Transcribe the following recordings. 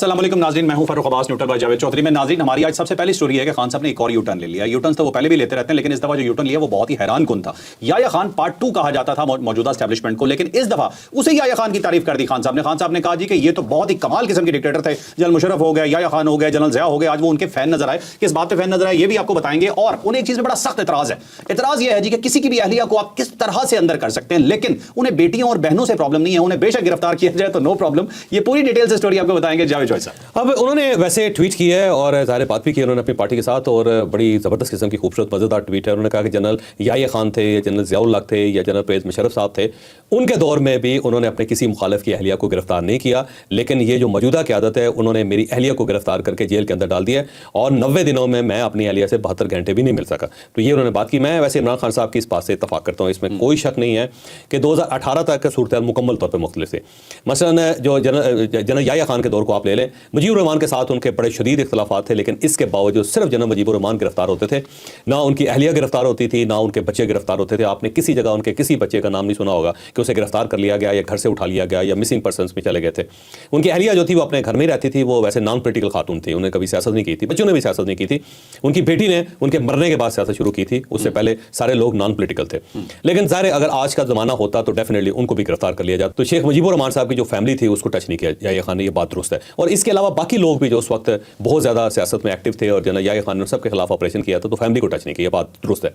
अस्सलाम वालेकुम नाज़रीन, मैं हूं फर्रुख अब्बास न्यूटन बाय जावेद चौधरी में। नाज़रीन, हमारी आज सबसे पहली स्टोरी है कि खान साहब ने एक और यू टर्न ले लिया। यू टर्न तो वो पहले भी लेते रहते हैं, लेकिन इस दफा जो यू टर्न लिया वो बहुत ही हैरान कुन था। याह्या खान पार्ट 2 कहा जाता था मौजूदा एस्टैब्लिशमेंट को, लेकिन इस दफा उसे याह्या खान की तारीफ कर दी खान साहब ने। खान साहब ने कहा जी कि ये तो बहुत ही कमाल किस्म के डिक्टेटर थे। जनरल मुशर्रफ हो गए, याह्या खान हो गए, जनरल ज़िया हो गए, आज वो उनके फैन नजर आए। किस बात पे फैन नजर आए ये भी आपको बताएंगे। और उन्हें एक चीज में बड़ा सख्त एतराज है। एतराज ये है जी कि किसी की भी अहलिया को आप किस तरह से अंदर कर सकते हैं, लेकिन उन्हें बेटियों और बहनों से प्रॉब्लम नहीं है। उन्हें बेशक गिरफ्तार किया जाए तो नो प्रॉब्लम। ये पूरी डिटेल से स्टोरी आपको बताएंगे जावेद चौधरी साहब। अब उन्होंने वैसे ट्वीट की है और ज़ाहिर बात भी की उन्होंने अपनी पार्टी के साथ, और बड़ी ज़बरदस्त किस्म की खूबसूरत मज़ेदार ट्वीट है। उन्होंने कहा कि जनरल याह्या खान थे या जनरल ज़ियाउल हक थे या जनरल परवेज़ मुशर्रफ साहब थे, उनके दौर में भी उन्होंने अपने किसी मुखालिफ की अहलिया को गिरफ्तार नहीं किया, लेकिन ये जो मौजूदा क़यादत है उन्होंने मेरी अहलिया को गिरफ्तार करके जेल के अंदर डाल दिया और 90 दिनों में मैं अपनी अहलिया से 72 घंटे भी नहीं मिल सका। तो ये उन्होंने बात की। मैं वैसे इमरान खान साहब की इस बात से इत्तफाक करता हूँ, इसमें कोई शक नहीं है कि 2018 तक का सूरत मुकम्मल तौर पर मुख्तलिफ थी। मसलन जो जनरल याह्या खान के दौर को आप ले लें, मुजीबुर रहमान के साथ उनके बड़े शदीद इख्तलाफात थे, लेकिन इसके बावजूद सिर्फ जनरल मुजीबुर रहमान गिरफ्तार होते थे, ना उनकी अहलिया गिरफ्तार होती थी, ना उनके बच्चे गिरफ्तार होते थे। आपने किसी जगह उनके किसी बच्चे का नाम नहीं सुना होगा कि उसे गिरफ्तार कर लिया गया या घर से उठा लिया गया या मिसिंग पर्सन्स में चले गए थे। उनकी अहलिया जो थी वो अपने घर में ही रहती थी। वो वैसे नॉन पोलिटिकल खातून थी, उन्हें कभी सियासत नहीं की थी, बच्चों ने भी सियासत नहीं की थी। उनकी बेटी ने उनके मरने के बाद सियासत शुरू की थी, उससे पहले सारे लोग नॉन पोलिटिकल थे। लेकिन ज़ाहिर अगर आज का ज़माना होता तो डेफिनेटली उनको भी गिरफ्तार कर लिया जाता। तो शेख मुजीबुर रहमान साहब की जो फैमिली थी उसको टच नहीं किया याह्या खान ने, ये बात दुरुस्त है। और इसके अलावा बाकी लोग भी जो उस वक्त बहुत ज़्यादा सियासत में एक्टिव थे और जनरल याह्या खान ने सबके खिलाफ ऑपरेशन किया था, तो फैमिली को टच नहीं किया, बात दुरुस्त है।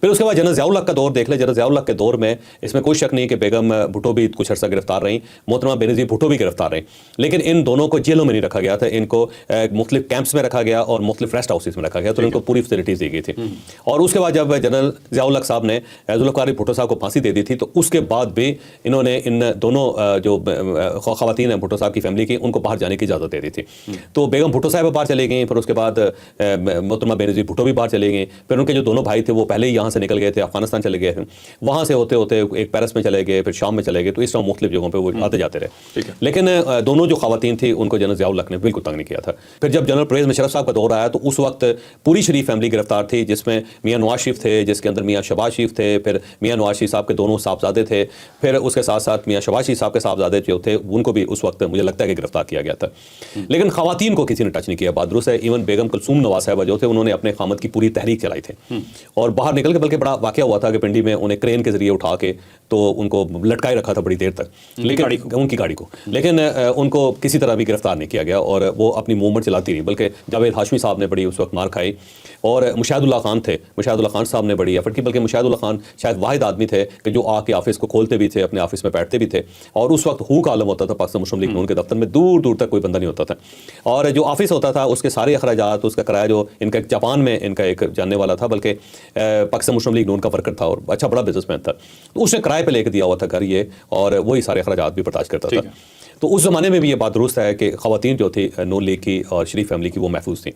फिर उसके बाद जनरल ज़ियाउल हक का दौर देख ले। जनरल ज़ियाउल हक के दौर में इसमें कोई शक नहीं कि बेगम भुट्टो भी कुछ अर्सा गिरफ्तार रहीं, मोहतरमा बेनज़ीर भुट्टो भी गिरफ्तार रहीं, लेकिन इन दोनों को जेलों में नहीं रखा गया था। इनको मुख्तलिफ कैंप्स में रखा गया और मुख्तलिफ रेस्ट हाउसेस में रखा गया, तो इनको पूरी फैसिलिटीज़ दी गई थी। और उसके बाद जब जनरल ज़ियाउल हक साहब ने ज़ुल्फ़िकार भुट्टो साहब को फांसी दे दी थी, तो उसके बाद भी इन्होंने इन दोनों जो ख़वातीन हैं भुट्टो साहब की फैमिली की, उनको बाहर जाने की इजाज़त दे दी थी। तो बेगम भुट्टो साहब बाहर चले गई, फिर उसके बाद मोहतरमा बेनज़ीर भुट्टो भी बाहर चले गए। फिर उनके जो दोनों भाई थे वो पहले ही यहाँ से निकल गए थे, अफगानिस्तान चले गए थे। वहाँ से होते होते एक पेरिस में चले गए, फिर शाम में चले गए। तो इस तरह मुख्तलिफ जगहों पर वो आते जाते रहे। लेकिन दोनों जो खवातीन थी उनको जनरल ज़ियाउल हक ने बिल्कुल तंग नहीं किया था। फिर जब जनरल परवेज़ मुशर्रफ साहब का दौर आया तो उस वक्त पूरी शरीफ फैमिली गिरफ्तार थी, जिसमें मियाँ नवाज शरीफ थे, जिसके अंदर मियाँ शहबाज शरीफ थे, फिर मियाँ नवाज शरीफ साहब के दोनों साहबजादे थे, फिर उसके साथ साथ मियाँ शहबाज शरीफ साहब के साहबजादे जो थे उनको भी उस वक्त मुझे लगता है कि गिरफ्तार किया गया था। लेकिन खवातीन को किसी ने टच नहीं किया, बात दुरुस्त है। इवन बेगम कुलसूम नवाज साहबा जो थे उन्होंने अपने खामद की पूरी तहरीक चलाई थी और बाहर निकल के, बल्कि बड़ा वाक़या हुआ था कि पिंडी में उन्हें क्रेन के जरिए उठा के तो उनको लटकाए रखा था बड़ी देर तक, लेकिन उनकी गाड़ी को, लेकिन उनको किसी तरह भी गिरफ्तार नहीं किया गया और वो अपनी मूवमेंट चलाती रही। बल्कि जावेद हाशमी साहब ने बड़ी उस वक्त मार खाई और मुशाहिदुल्लाह खान थे, मुशाहिदुल्लाह खान साहब ने बड़ी एफर्ट की। बल्कि मुशाहिदुल्लाह खान शायद वाहिद आदमी थे कि जो आके ऑफिस को खोलते भी थे, अपने ऑफिस में बैठते भी थे, और उस वक्त हूक आलम होता था पाकिस्तान मुस्लिम लीग नून के दफ्तर में, दूर दूर तक कोई बंदा नहीं होता था। और जो ऑफिस होता था उसके सारे अखराजात, उसका किराया, जो इनका जापान में इनका एक जानने वाला था, बल्कि पाकिस्तान मुस्लिम लीग नून का वर्कर था और अच्छा बड़ा बिजनेसमैन था, तो उसने किराए पर लेकर दिया हुआ था घर ये, और वही सारे अखराजात भी बर्दाश्त करता था। तो उस ज़माने में भी ये बात दुरुस्त है कि ख़वातीन जो थी नून लीग की और शरीफ फैमिली की वो महफूज थी।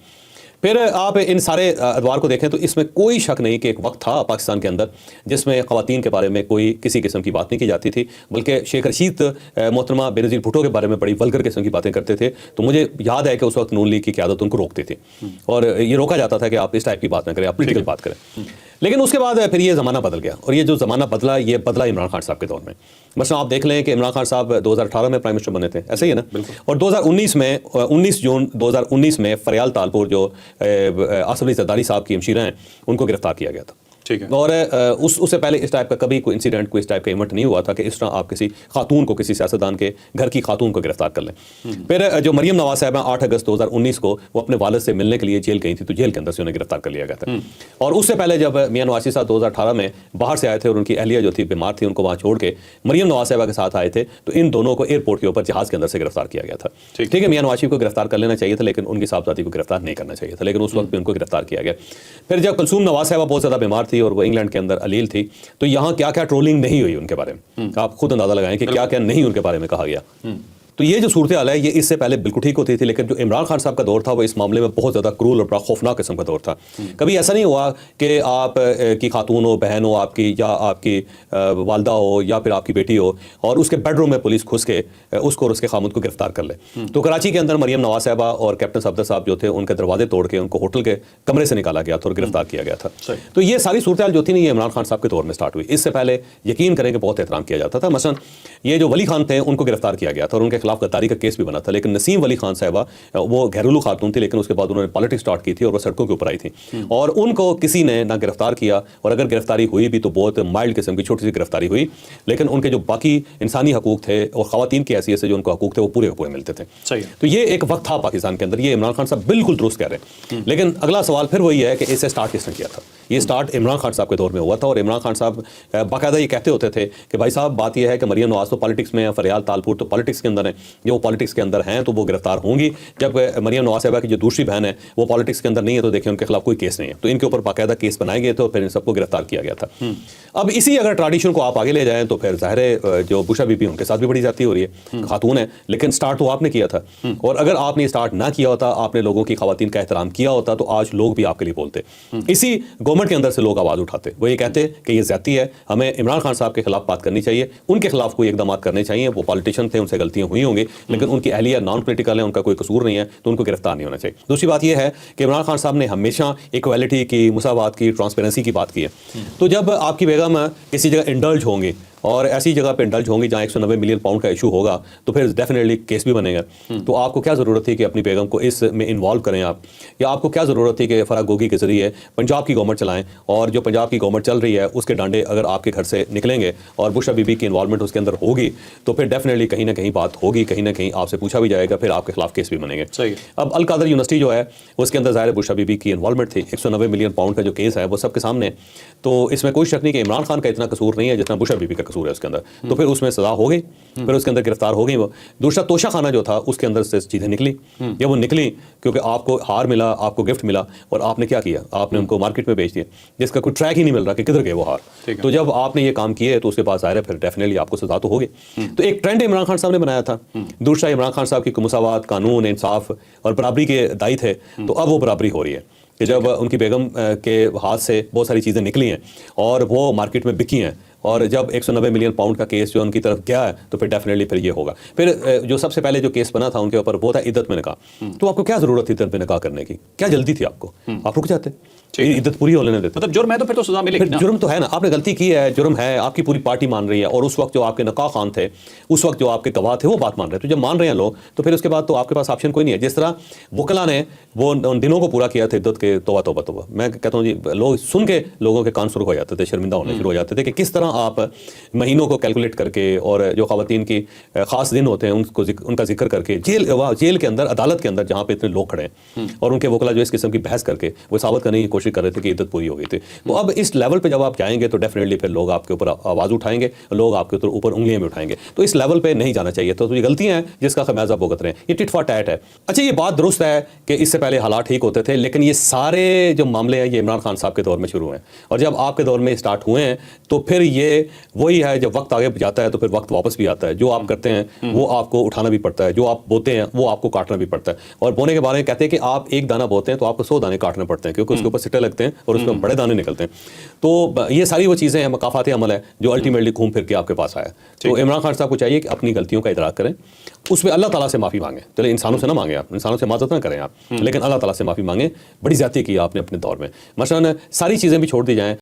फिर आप इन सारे अदवार को देखें तो इसमें कोई शक नहीं कि एक वक्त था पाकिस्तान के अंदर जिसमें ख़वातीन के बारे में कोई किसी किस्म की बात नहीं की जाती थी, बल्कि शेख रशीद मोहतरमा बेनज़ीर भुट्टो के बारे में बड़ी वल्गर किस्म की बातें करते थे। तो मुझे याद है कि उस वक्त नून लीग की क़यादत उनको रोकती थी और ये रोका जाता था कि आप इस टाइप की बात ना करें, आप पोलिटिकल बात करें। लेकिन उसके बाद फिर ये ज़माना बदल गया, और ये जो ज़माना बदला ये बदला इमरान खान साहब के दौर में। बस आप देख लें कि इमरान खान साहब 2018 में प्राइम मिनिस्टर बने थे, ऐसे ही है ना, और 2019 में 19 जून 2019 में फरियाल तालपुर जो आसिफ अली ज़रदारी साहब की हमशीरा हैं उनको गिरफ्तार किया गया था। ठीक है। और उससे पहले इस टाइप का कभी कोई इंसिडेंट, कोई इस टाइप का इवेंट नहीं हुआ था कि इस तरह आप किसी खातून को, किसी सियासतदान के घर की खातून को गिरफ्तार कर लें। फिर जो मरियम नवाज साहब 8 अगस्त 2019 को वो अपने वालिद से मिलने के लिए जेल गई थी, तो जेल के अंदर से उन्हें गिरफ्तार कर लिया गया था। और उससे पहले जब मियाँ नवाज शरीफ साहब 2018 में बाहर से आए थे और उनकी अहलिया जो थी बीमार थी, उनको वहाँ छोड़ के मरियम नवाज साहबा के साथ आए थे, तो इन दोनों को एयरपोर्ट के ऊपर जहाज़ के अंदर से गिरफ्तार किया गया था। ठीक है, मियाँ नवाज शरीफ को गिरफ्तार कर लेना चाहिए था, लेकिन उनकी साहबजादी को गिरफ्तार नहीं करना चाहिए था, लेकिन उस वक्त भी उनको गिरफ्तार किया गया। फिर जब कुलसूम नवाज साहबा बहुत ज़्यादा बीमार थी और वो इंग्लैंड के अंदर अलील थी, तो यहाँ क्या क्या ट्रोलिंग नहीं हुई उनके बारे में, आप खुद अंदाजा लगाएं कि क्या क्या नहीं उनके बारे में कहा गया। तो ये जो सूरत हाल है ये इससे पहले बिल्कुल ठीक होती थी, लेकिन जो इमरान खान साहब का दौर था वो इस मामले में बहुत ज़्यादा क्रूल और बड़ा खौफनाक किस्म का दौर था। कभी ऐसा नहीं हुआ कि आप की खातून हो, बहन हो आपकी, या आपकी वालदा हो, या फिर आपकी बेटी हो, और उसके बेडरूम में पुलिस घुस के उसको और उसके खामुद को गिरफ्तार कर ले। तो कराची के अंदर मरियम नवाज साहबा और कैप्टन सफदर साहब जो थे उनके दरवाजे तोड़ के उनको होटल के कमरे से निकाला गया था और गिरफ्तार किया गया था। तो ये सारी सूरत हाल जो थी ना, ये इमरान खान साहब के दौर में स्टार्ट हुई। इससे पहले यकीन करें कि बहुत एहतराम किया जाता था। मसलन ये जो वली खान थे उनको गिरफ्तार किया गया था और उनके खिलाफ गद्दारी का केस भी बना था, लेकिन नसीम वली खान साहिबा वो घरेलू खातून थी, लेकिन उसके बाद उन्होंने पॉलिटिक्स स्टार्ट की थी और वो सड़कों के ऊपर आई थी और उनको किसी ने ना गिरफ्तार किया, और अगर गिरफ्तारी हुई भी तो बहुत माइल्ड किस्म की छोटी सी गिरफ्तारी हुई, लेकिन उनके जो बाकी इंसानी हकूक थे और खवातीन की हैसियत से जो उनको हकूक थे वो पूरे के पूरे मिलते थे। सही। तो ये एक वक्त था पाकिस्तान के अंदर, ये इमरान खान साहब बिल्कुल दुरुस्त कह रहे हैं। लेकिन अगला सवाल फिर वही है कि इसे स्टार्ट किसने किया था? ये स्टार्ट इमरान खान साहब के दौर में हुआ था, और इमरान खान साहब बाकायदा ये कहते होते थे कि भाई साहब बात यह है कि मरियम नवाज तो पॉलिटिक्स में है, फरियाल तालपुर तो पॉलिटिक्स के अंदर है, जो पॉलिटिक्स के अंदर हैं तो वो गिरफ्तार होंगी, जब मरियम नवाज साहबा की जो दूसरी बहन है वो पॉलिटिक्स के अंदर नहीं है तो देखिए उनके खिलाफ कोई केस नहीं है, तो इनके ऊपर बाकायदा केस बनाए गए थे और फिर इन सबको गिरफ्तार किया गया था। अब इसी अगर ट्रेडिशन को आप आगे ले जाएं तो फिर ज़ाहिर है जो बुशा बीबी उनके साथ भी बड़ी जाती हो रही है, खातून है, लेकिन स्टार्ट तो आपने किया था, और अगर आपने स्टार्ट ना किया होता, आपने लोगों की खवातीन का एहतराम किया होता, तो आज लोग भी आपके लिए बोलते। इसी गवर्नमेंट के अंदर से लोग आवाज़ उठाते, वो ये कहते कि ये ज़्यादती है, हमें इमरान खान साहब के खिलाफ बात करनी चाहिए, उनके खिलाफ कोई इकदाम करने चाहिए, वो पॉलिटिशियन थे, उनसे गलतियां हुई होंगी, लेकिन उनकी अहलिया नॉन पोलिटिकल है, उनका कोई कसूर नहीं है, तो उनको गिरफ्तार नहीं होना चाहिए। दूसरी बात यह है कि इमरान खान साहब ने हमेशा इक्वालिटी की, मुसावात की, ट्रांसपेरेंसी की बात की है। तो जब आपकी बेगम किसी जगह इंडल्ज होंगी और ऐसी जगह पे इंडल्ज होंगी जहाँ 190 मिलियन पाउंड का इशू होगा, तो फिर डेफिनेटली केस भी बनेगा। तो आपको क्या ज़रूरत थी कि अपनी बेगम को इसमें इन्वॉल्व करें आप, या आपको क्या ज़रूरत थी कि फराग गोगी के ज़रिए पंजाब की गवर्नमेंट चलाएं, और जो पंजाब की गवर्नमेंट चल रही है उसके डांडे अगर आपके घर से निकलेंगे और बुशा बीबी की इन्वॉल्वमेंट उसके अंदर होगी, तो फिर डेफिनेटली कहीं ना कहीं बात होगी, कहीं ना कहीं आपसे पूछा भी जाएगा, फिर आपके खिलाफ केस भी बनेंगे। सही। अब अल कादर यूनिवर्सिटी जो है उसके अंदर ज़ाहिर बुशा बीबी की इन्वॉल्वमेंट थी, 190 मिलियन पाउंड का जो केस है वो सबके सामने, तो इसमें कोई शक नहीं कि इमरान खान का इतना कसूर नहीं है जितना बुशा बीबी का कसूर है उसके अंदर, तो फिर उसमें सजा हो गई, फिर उसके अंदर गिरफ्तार हो गई वो। दूसरा तोशा खाना जो था उसके अंदर से चीज़ें निकली, या वो निकली क्योंकि आपको हार मिला, आपको गिफ्ट मिला, और आपने क्या किया, आपने उनको मार्केट में बेच दिया, जिसका कोई ट्रैक ही नहीं मिल रहा कि किधर गए वो हार। तो जब आपने ये काम किए तो उसके बाद ज़ाहिर है फिर डेफिनेटली आपको सजा तो होगी। तो एक ट्रेंड इमरान खान साहब ने बनाया था। दूसरा इमरान खान साहब की मुसावात, कानून, इंसाफ और बराबरी के दाई थे, तो अब वो बराबरी हो रही है कि जब उनकी बेगम के हाथ से बहुत सारी चीज़ें निकली हैं और वो मार्केट में बिकी हैं, और जब 190 मिलियन पाउंड का केस जो उनकी तरफ गया है, तो फिर डेफिनेटली फिर ये होगा। फिर जो सबसे पहले जो केस बना था उनके ऊपर वो था इद्दत में निकाह। तो आपको क्या ज़रूरत थी इद्दत में निकाह करने की, क्या जल्दी थी आपको? आप रुक जाते, इद्दत पूरी हो लेने देते। मतलब जुर्म है तो फिर तो सजा मिलेगी ना। जुर्म तो है ना, आपने गलती की है, जुर्म है, आपकी पूरी पार्टी मान रही है, और उस वक्त जो आपके निकाह खान थे, उस वक्त जो आपके गवाह थे वो बात मान रहे हैं, तो जब मान रहे हैं लोग तो फिर उसके बाद तो आपके पास ऑप्शन कोई नहीं है। जिस तरह वकला ने वो उन दिनों को पूरा किया था इद्दत के, तौबा तौबा तौबा, मैं कहता हूँ जी, लोग सुन के लोगों के कान सुर्ख हो जाते थे, शर्मिंदा होने शुरू हो जाते थे कि किस तरह आप महीनों को कैलकुलेट करके और जो ख़वातीन की ख़ास दिन होते हैं उनको उनका जिक्र करके जेल के अंदर, अदालत के अंदर जहाँ पे इतने लोग खड़े हैं और उनके वकला जो इस किस्म की बहस करके वो साबित करने की कोशिश कर रहे थे कि इद्दत पूरी हो गई थी। तो अब इस लेवल पे जब आप जाएंगे तो डेफिनेटली फिर लोग आपके ऊपर आवाज़ उठाएंगे, लोग आपके ऊपर उंगलियां भी उठाएंगे। तो इस लेवल पे नहीं जाना चाहिए। तो ये गलतियां हैं जिसका खमियाजा भुगत रहे हैं, ये टिट फॉर टैट है। अच्छा, ये बात दुरुस्त है कि इससे पहले हालात ठीक होते थे, लेकिन ये सारे जो मामले हैं ये इमरान खान साहब के दौर में शुरू हैं, और जब आपके दौर में स्टार्ट हुए हैं तो फिर ये वही है, जब वक्त आगे जाता है तो फिर वक्त वापस भी आता है। जो आप करते हैं वो आपको उठाना भी पड़ता है, जो आप बोते हैं वो आपको काटना भी पड़ता है। और बोने के बारे में कहते हैं कि आप एक दाना बोते हैं तो आपको 100 दाने काटने पड़ते हैं, क्योंकि उसके ऊपर सिट्टे लगते हैं और उसमें बड़े दाने निकलते हैं। तो ये सारी वो चीज़ें हैं, मकाफात अमल है जो अल्टीमेटली घूम फिर के आपके पास आया। तो इमरान खान साहब को चाहिए कि अपनी गलतियों का इदराक करें, उसमें अल्लाह ताला से माफ़ी मांगें। चले इंसानों से ना मांगे, आप इंसानों से माजत ना करें आप, लेकिन अल्लाह ताला से माफ़ी मांगें। बड़ी ज़्यादती की आपने अपने दौर में, मसलन सारी चीज़ें भी छोड़ दी जाएँ।